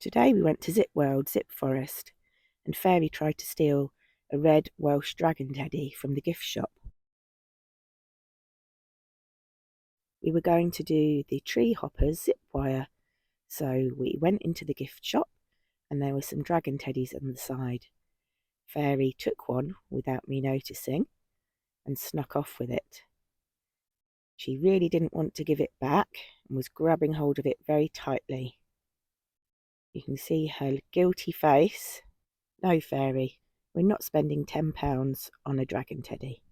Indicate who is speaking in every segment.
Speaker 1: Today we went to Zip World, Zip Forest, and Fairy tried to steal a red Welsh dragon teddy from the gift shop. We were going to do the tree hoppers zip wire, so we went into the gift shop and there were some dragon teddies on the side. Fairy took one without me noticing and snuck off with it. She really didn't want to give it back and was grabbing hold of it very tightly. You can see her guilty face. No, Fairy, we're not spending £10 on a dragon teddy.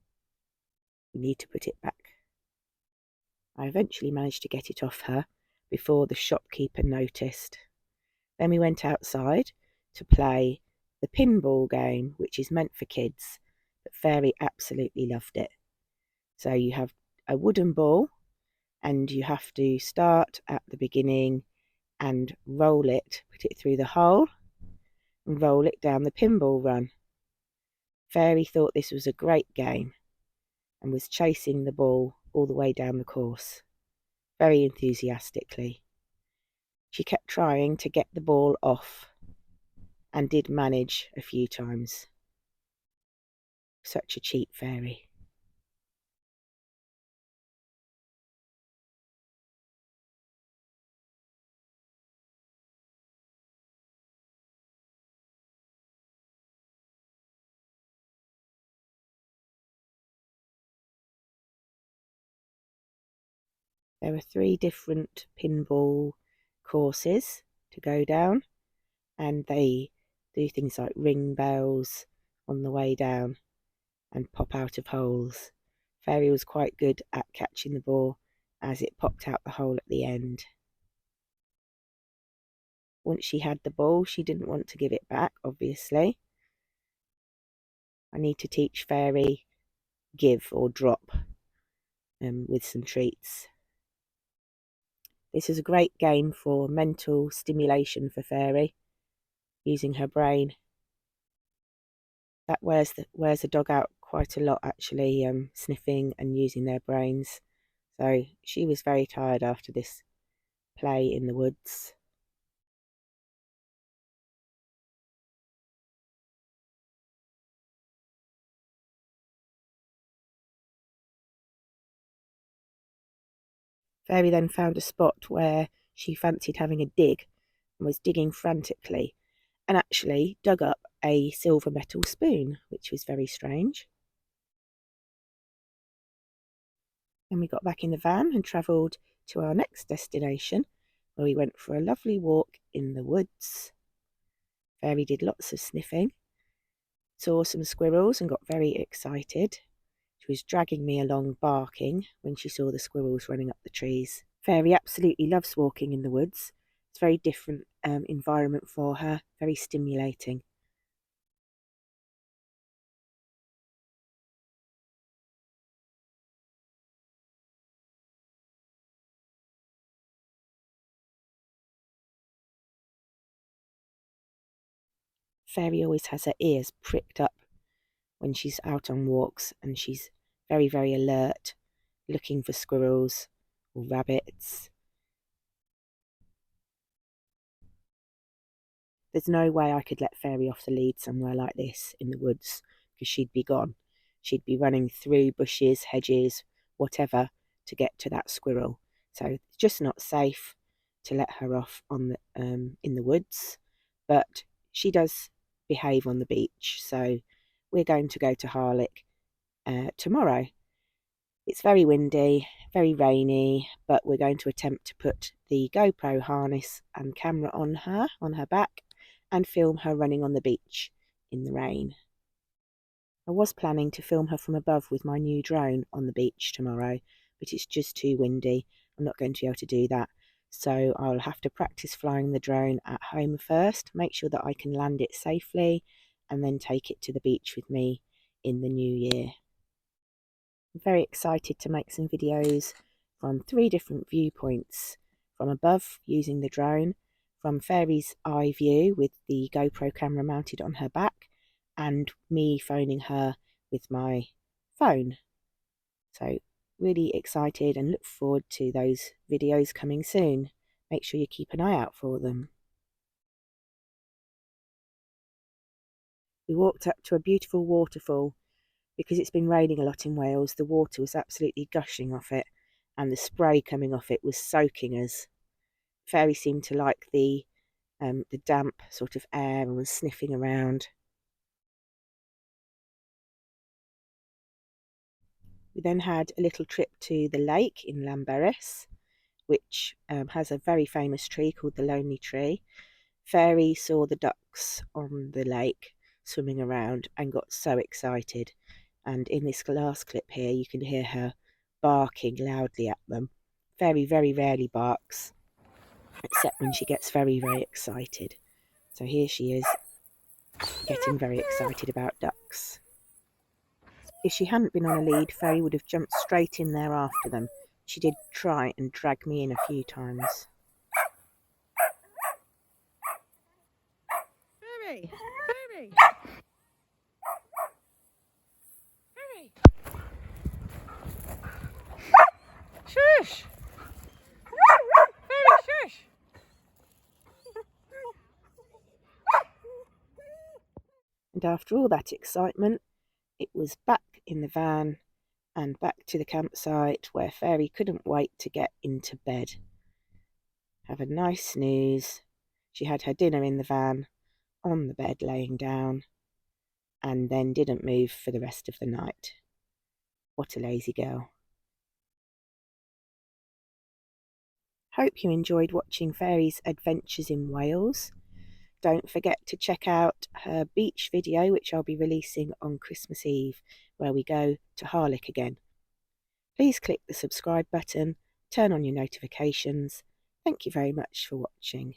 Speaker 1: We need to put it back. I eventually managed to get it off her before the shopkeeper noticed. Then we went outside to play the pinball game, which is meant for kids, but Fairy absolutely loved it. So you have a wooden ball and you have to start at the beginning and roll it, put it through the hole and roll it down the pinball run. Fairy thought this was a great game and was chasing the ball all the way down the course, very enthusiastically. She kept trying to get the ball off and did manage a few times. Such a cheap Fairy. There are 3 different pinball courses to go down, and they do things like ring bells on the way down and pop out of holes. Fairy was quite good at catching the ball as it popped out the hole at the end. Once she had the ball, she didn't want to give it back, obviously. I need to teach Fairy give or drop with some treats. This is a great game for mental stimulation for Fairy, using her brain. That wears the dog out quite a lot, actually, sniffing and using their brains. So she was very tired after this play in the woods. Fairy then found a spot where she fancied having a dig and was digging frantically and actually dug up a silver metal spoon, which was very strange. Then we got back in the van and travelled to our next destination, where we went for a lovely walk in the woods. Fairy did lots of sniffing, saw some squirrels and got very excited. She was dragging me along barking when she saw the squirrels running up the trees. Fairy absolutely loves walking in the woods. It's a very different environment for her, very stimulating. Fairy always has her ears pricked up when she's out on walks, and she's very, very alert, looking for squirrels or rabbits. There's no way I could let Fairy off the lead somewhere like this in the woods, because she'd be gone. She'd be running through bushes, hedges, whatever, to get to that squirrel. So it's just not safe to let her off on the in the woods. But she does behave on the beach, so we're going to go to Harlech tomorrow. It's very windy, very rainy, but we're going to attempt to put the GoPro harness and camera on her back, and film her running on the beach in the rain. I was planning to film her from above with my new drone on the beach tomorrow, but it's just too windy. I'm not going to be able to do that. So I'll have to practice flying the drone at home first, make sure that I can land it safely, and then take it to the beach with me in the new year. I'm very excited to make some videos from 3 different viewpoints: from above using the drone, from Fairy's eye view with the GoPro camera mounted on her back, and me phoning her with my phone. So really excited and look forward to those videos coming soon. Make sure you keep an eye out for them. We walked up to a beautiful waterfall. Because it's been raining a lot in Wales, the water was absolutely gushing off it, and the spray coming off it was soaking us. Fairy seemed to like the damp sort of air and was sniffing around. We then had a little trip to the lake in Llanberis, which has a very famous tree called the Lonely Tree. Fairy saw the ducks on the lake swimming around and got so excited. And in this last clip here, you can hear her barking loudly at them. Fairy very rarely barks, except when she gets very, very excited. So here she is, getting very excited about ducks. If she hadn't been on a lead, Fairy would have jumped straight in there after them. She did try and drag me in a few times.
Speaker 2: Fairy! Fairy! Fairy! Shush! Fairy, shush!
Speaker 1: And after all that excitement, it was back in the van and back to the campsite where Fairy couldn't wait to get into bed. Have a nice snooze. She had her dinner in the van, on the bed laying down, and then didn't move for the rest of the night. What a lazy girl. Hope you enjoyed watching Fairy's adventures in Wales. Don't forget to check out her beach video, which I'll be releasing on Christmas Eve, where we go to Harlech again. Please click the subscribe button, turn on your notifications. Thank you very much for watching.